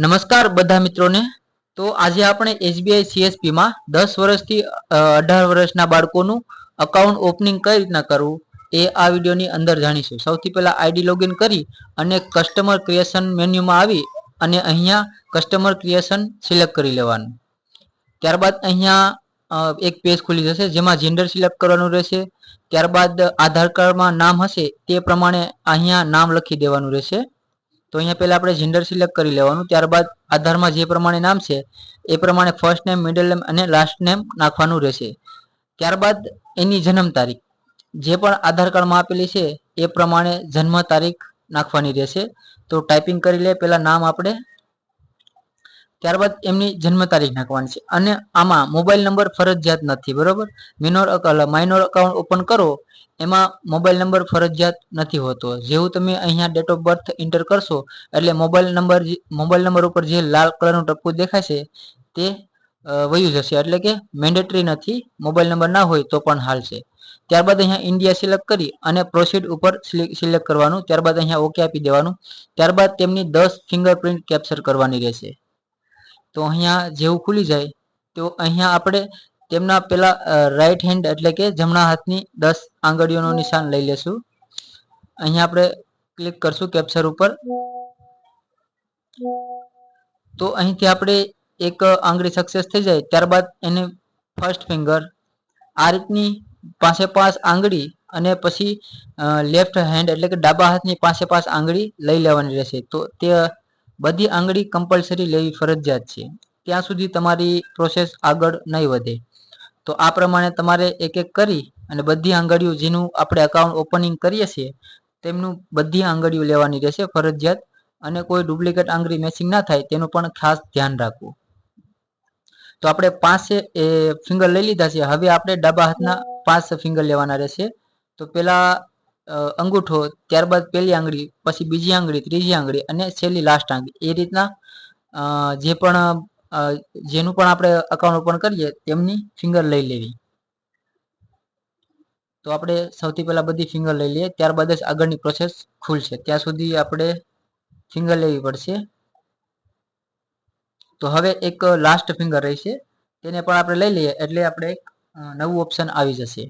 નમસ્કાર બધા મિત્રોને। તો આજે આપણે SBI CSP માં 10 વર્ષથી 18 વર્ષના બાળકોનું અકાઉન્ટ ઓપનિંગ કઈ રીતના કરવું એ આ વિડિયોની અંદર જાણીશું। સૌથી પહેલા આઈડી લોગિન કરી અને કસ્ટમર ક્રિએશન મેન્યુમાં આવી અને અહીંયા કસ્ટમર ક્રિએશન સિલેક્ટ કરી લેવાનું। ત્યારબાદ અહીંયા એક પેજ ખુલી જશે જેમાં જેન્ડર સિલેક્ટ કરવાનું રહેશે। ત્યારબાદ આધાર કાર્ડમાં નામ હશે તે પ્રમાણે અહીંયા નામ લખી દેવાનું રહેશે। તો અહીંયા પહેલા આપણે જેન્ડર સિલેક્ટ કરી લેવાનું। ત્યારબાદ આધારમાં જે પ્રમાણે નામ છે એ પ્રમાણે ફર્સ્ટ નેમ, મિડલ નેમ અને લાસ્ટ નેમ નાખવાનું રહેશે। ત્યારબાદ એની જન્મ તારીખ જે પણ આધાર કાર્ડમાં આપેલી છે એ પ્રમાણે જન્મ તારીખ નાખવાની રહેશે। તો ટાઈપિંગ કરી લે પહેલા નામ આપણે, ત્યારબાદ એમની જન્મ તારીખ નાખવાની છે। અને આમાં મોબાઈલ નંબર ફરજિયાત નથી, બરોબર। માઇનોર અકાઉન્ટ ઓપન કરો એમાં મોબાઈલ નંબર ફરજિયાત નથી હોતો। જેવું તમે અહીંયા ડેટ ઓફ બર્થ એન્ટર કરશો એટલે મોબાઈલ નંબર ઉપર જે લાલ કલરનું ટપકું દેખાશે તે વયું જશે, એટલે કે મેન્ડેટરી નથી, મોબાઈલ નંબર ના હોય તો પણ હાલશે। ત્યારબાદ અહીંયા ઇન્ડિયા સિલેક્ટ કરી અને પ્રોસીડ ઉપર સિલેક્ટ કરવાનું। ત્યારબાદ અહીંયા ઓકે આપી દેવાનું। ત્યારબાદ તેમની 10 ફિંગરપ્રિન્ટ કેપ્ચર કરવાની રહેશે। તો અહીંયા જેવું ખુલી જાય તો અહીંયા આપણે તેમના પેલા રાઈટ હેન્ડ એટલે કે જમણા હાથની 10 આંગળીઓનું નિશાન લઈ લેશું। અહીંયા આપણે ક્લિક કરશું કેપ્ચર ઉપર। તો અહીંથી આપણે એક આંગળી સક્સેસ થઈ જાય ત્યારબાદ એને ફર્સ્ટ ફિંગર આ રીતની 5 આંગળી અને પછી લેફ્ટ હેન્ડ એટલે કે ડાબા હાથની 5 આંગળી લઈ લેવાની રહેશે। તો તે બધી આંગળી કમ્પલસરી લેવી ફરજિયાત છે, ત્યાં સુધી તમારી પ્રોસેસ આગળ નહીં વધે। તો આ પ્રમાણે તમારે એક એક કરી અને બધી આંગળીઓ જેનું આપણે અકાઉન્ટ ઓપનિંગ કરીએ છીએ તેમનું બધી આંગળીઓ લેવાની રહેશે ફરજિયાત, અને કોઈ ડુપ્લિકેટ આંગળી મેચિંગ ના થાય તેનું પણ ખાસ ધ્યાન રાખવું। તો આપણે 5 ફિંગર લઈ લીધા છે, હવે આપણે ડાબા હાથના 5 ફિંગર લેવાના રહેશે। તો પેલા અંગૂઠો, ત્યારબાદ પહેલી આંગળી, પછી બીજી આંગળી, ત્રીજી આંગળી અને છેલ્લી લાસ્ટ આંગળી, એ રીતના જે પણ જેનું પણ આપણે અકાઉન્ટ ઓપન કરીએ તેમની ફિંગર લઈ લેવી। તો આપણે સૌથી પહેલા બધી ફિંગર લઈ લઈએ, ત્યારબાદ જ આગળની પ્રોસેસ ખુલશે, ત્યાં સુધી આપણે ફિંગર લેવી પડશે। તો હવે એક લાસ્ટ ફિંગર રહેશે તેને પણ આપણે લઈ લઈએ એટલે આપણે એક નવું ઓપ્શન આવી જશે।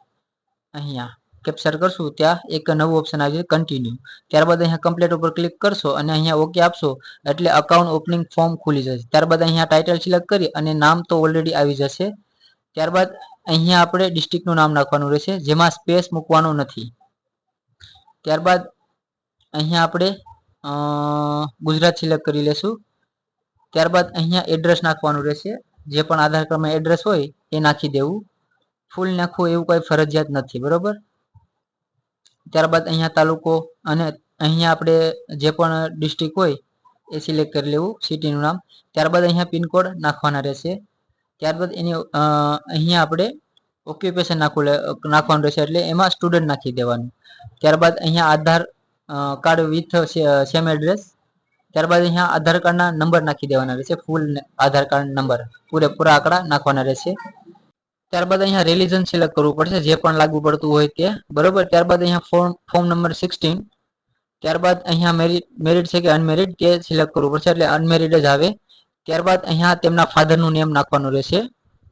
અહીંયા કેપ્ચર કરશું ત્યાં એક નવું ઓપ્શન આવી જશે, કન્ટિન્યુ। ત્યારબાદ અહીંયા કમ્પ્લીટ ઉપર ક્લિક કરશો અને અહીંયા ઓકે આપશો એટલે અકાઉન્ટ ઓપનિંગ ફોર્મ ખુલી જશે। ત્યારબાદ અહીંયા ટાઇટલ સિલેક્ટ કરી અને નામ તો ઓલરેડી આવી જશે। ત્યારબાદ અહીંયા આપણે ડિસ્ટ્રિક્ટનું નામ નાખવાનું રહેશે જેમાં સ્પેસ મૂકવાનો નથી। ત્યારબાદ અહીંયા આપણે ગુજરાત સિલેક્ટ કરી લેશું। ત્યારબાદ અહીંયા એડ્રેસ નાખવાનું રહેશે, જે પણ આધાર કાર્ડમાં એડ્રેસ હોય એ નાખી દેવું, ફૂલ નાખવું એવું કોઈ ફરજિયાત નથી, બરોબર। ત્યારબાદ અહીંયા તાલુકો અને અહીંયા આપણે જે પણ ડિસ્ટ્રિક્ટ હોય એ સિલેક્ટ કરી લેવું, સિટીનું નામ। ત્યારબાદ અહીંયા પિનકોડ નાખવાના રહેશે। ત્યારબાદ એની અહીંયા આપણે ઓક્યુપેશન નાખવાનું રહેશે એટલે એમાં સ્ટુડન્ટ નાખી દેવાનું। ત્યારબાદ અહીંયા આધાર કાર્ડ વિથ સેમ એડ્રેસ। ત્યારબાદ અહીંયા આધાર કાર્ડના નંબર નાખી દેવાના રહેશે, ફૂલ આધાર કાર્ડ નંબર, પૂરેપૂરા આંકડા નાખવાના રહેશે। ત્યારબાદ અહીંયા રિલિજન સિલેક્ટ કરવું પડશે, જે પણ લાગુ પડતું હોય તે, બરોબર। ત્યારબાદ અહીંયા ફોર્મ નંબર 16, ત્યારબાદ અહીંયા મેરિડ છે કે અનમેરિડ તે સિલેક્ટ કરવું પડશે એટલે અનમેરિડ જ આવે। ત્યારબાદ અહીંયા તેમના ફાધરનું નેમ નાખવાનું રહેશે,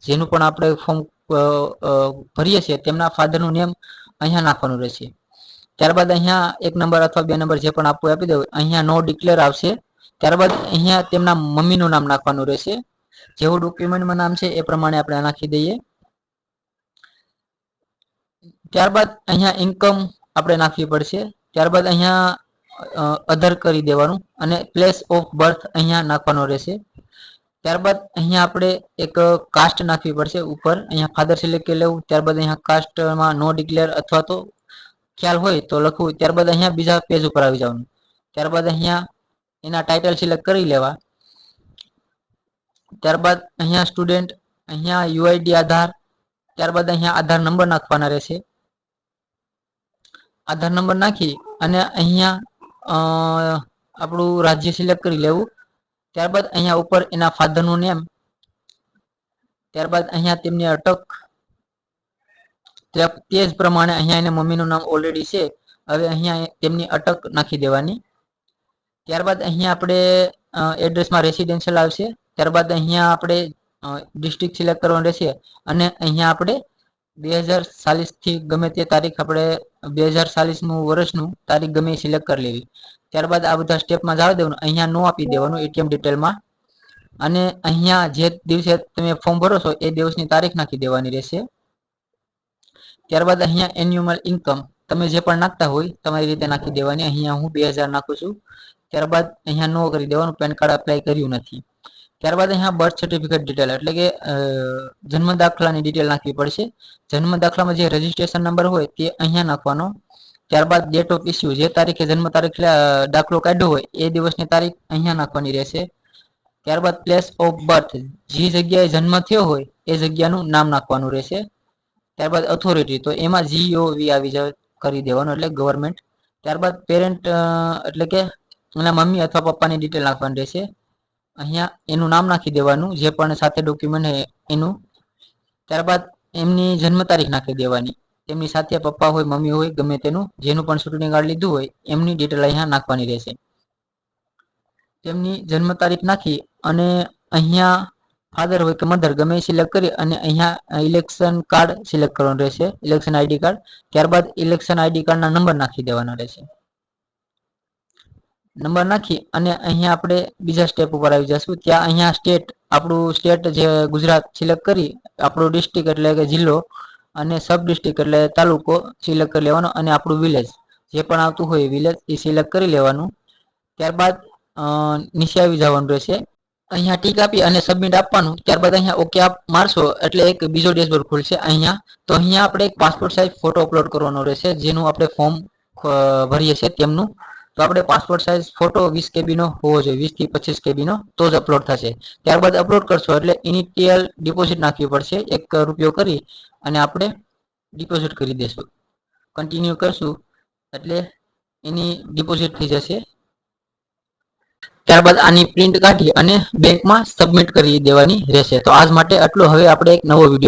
જેનું પણ આપણે ફોર્મ ભરીએ છીએ તેમના ફાધરનું નેમ અહીંયા નાખવાનું રહેશે। ત્યારબાદ અહીંયા 1 નંબર અથવા 2 નંબર જે પણ આપવું આપી દો, અહીંયા નો ડિક્લેર આવશે। ત્યારબાદ અહીંયા તેમના મમ્મીનું નામ નાખવાનું રહેશે, જેવું ડોક્યુમેન્ટમાં નામ છે એ પ્રમાણે આપણે નાખી દઈએ। ત્યારબાદ અહીંયા ઇન્કમ આપણે નાખવી પડશે। ત્યારબાદ અહીંયા અધર કરી દેવાનું અને પ્લેસ ઓફ બર્થ અહીંયા નાખવાનો રહેશે। ત્યારબાદ અહીંયા આપણે એક કાસ્ટ નાખવી પડશે ઉપર, અહીંયા ફાધર સિલેક્ટ કરી લેવું। ત્યારબાદ અહીંયા કાસ્ટમાં નો ડિક્લેર અથવા તો ખ્યાલ હોય તો લખવું। ત્યારબાદ અહીંયા બીજા પેજ ઉપર આવી જવાનું। ત્યારબાદ અહીંયા એના ટાઇટલ સિલેક્ટ કરી લેવા। ત્યારબાદ અહીંયા સ્ટુડન્ટ, અહીંયા યુઆઈડી આધાર, ત્યારબાદ અહીંયા આધાર નંબર નાખવાના રહેશે। આધાર નંબર નાખી અને અહીંયા આપણું રાજ્ય સિલેક્ટ કરી લેવું। ત્યારબાદ અહીંયા ઉપર એના ફાધરનું નેમ, ત્યારબાદ અહીંયા તેમની અટક, તે જ પ્રમાણે અહીંયા એને મમ્મીનું નામ ઓલરેડી છે, હવે અહીંયા તેમની અટક નાખી દેવાની। ત્યારબાદ અહીંયા આપણે એડ્રેસમાં રેસિડેન્શિયલ આવશે. ત્યારબાદ અહીંયા આપણે ડિસ્ટ્રિક્ટ સિલેક્ટ કરવાનું રહેશે અને અહીંયા આપણે 2040 થી ગમે તે તારીખ આપણે 2040નું વર્ષનું તારીખ ગમે એ સિલેક્ટ કરી લેવી. ત્યારબાદ આ બધા સ્ટેપમાં જવા દેવાનું. અહીંયા નો આપી દેવાનું એટીએમ ડિટેલમાં અને અહીંયા જે દિવસે તમે ફોર્મ ભરો છો એ દિવસની તારીખ નાખી દેવાની રહેશે. ત્યારબાદ અહીંયા એન્યુઅલ ઇન્કમ તમે જે પણ નાખતા હોય તમારી રીતે નાખી દેવાની. અહીંયા હું 2000 નાખું છું. ત્યારબાદ અહીંયા નો કરી દેવાનું, પેન કાર્ડ એપ્લાય કર્યું નથી. ત્યારબાદ અહીંયા બર્થ સર્ટિફિકેટ ડિટેલ એટલે કે જન્મ દાખલાની ડિટેલ નાખવી પડશે. જન્મ દાખલામાં જે રજીસ્ટ્રેશન નંબર હોય તે અહીંયા નાખવાનો. ત્યારબાદ ડેટ ઓફ ઇસ્યુ જે તારીખે જન્મ તારીખ દાખલો કાઢ્યો હોય એ દિવસની તારીખ અહીંયા નાખવાની રહેશે. ત્યારબાદ પ્લેસ ઓફ બર્થ જે જગ્યાએ જન્મ થયો હોય એ જગ્યાનું નામ નાખવાનું રહેશે. ત્યારબાદ ઓથોરિટી તો એમાં GOV આવી જાય કરી દેવાનું એટલે ગવર્મેન્ટ. ત્યારબાદ પેરેન્ટ એટલે કે એના મમ્મી અથવા પપ્પાની ડિટેલ નાખવાની રહેશે. અહીંયા એનું નામ નાખી દેવાનું જે પણ સાથે ડોક્યુમેન્ટ એનું. ત્યારબાદ એમની જન્મ તારીખ નાખી દેવાની. તેમની સાથે પપ્પા હોય મમ્મી હોય ગમે તેનું જેનું પણ ચૂંટણી કાર્ડ લીધું હોય એમની ડિટેલ અહીંયા નાખવાની રહેશે. તેમની જન્મ તારીખ નાખી અને અહીંયા ફાધર હોય કે મધર ગમે એ સિલેક્ટ કરી અને અહીંયા ઇલેક્શન કાર્ડ સિલેક્ટ કરવાનું રહેશે, ઇલેક્શન આઈડી કાર્ડ. ત્યારબાદ ઇલેક્શન આઈડી કાર્ડના નંબર નાખી દેવાના રહેશે. નંબર નાખી અને અહીંયા આપણે બીજા સ્ટેપ ઉપર આવી જશું. ત્યાં અહીંયા સ્ટેટ આપણું સ્ટેટ જે ગુજરાત સિલેક્ટ કરી આપણું ડિસ્ટ્રિક્ટ એટલે કે જિલ્લો અને સબ ડિસ્ટ્રિક્ટ એટલે તાલુકો સિલેક્ટ કરી લેવાનો અને આપણું વિલેજ જે પણ આવતું હોય વિલેજ એ સિલેક્ટ કરી લેવાનું. ત્યારબાદ નીચે આવી જવાનું રહેશે. અહીંયા ટીક આપી અને સબમિટ આપવાનું. ત્યારબાદ અહીંયા ઓકે આપ મારશો એટલે એક બીજો ડેશબોર્ડ ખુલશે અહીંયા. તો અહીંયા આપણે એક પાસપોર્ટ સાઇઝ ફોટો અપલોડ કરવાનો રહેશે જેનું આપણે ફોર્મ ભરીએ છીએ તેમનું. તો આપણે પાસપોર્ટ સાઇઝ ફોટો 20 KB નો હોવો જોઈએ, 20 થી 25 KB નો તો જ અપલોડ થશે. ત્યારબાદ અપલોડ કરશો એટલે ઇનિશિયલ ડિપોઝિટ નાખવી પડશે. ₹1 કરી અને આપણે ડિપોઝિટ કરી દેશું. કન્ટિન્યુ કરશું એટલે એની ડિપોઝિટ થઈ જશે. ત્યારબાદ આની પ્રિન્ટ કાઢી અને બેંકમાં સબમિટ કરી દેવાની રહેશે. તો આજ માટે આટલું. હવે આપણે એક નવો વિડીયો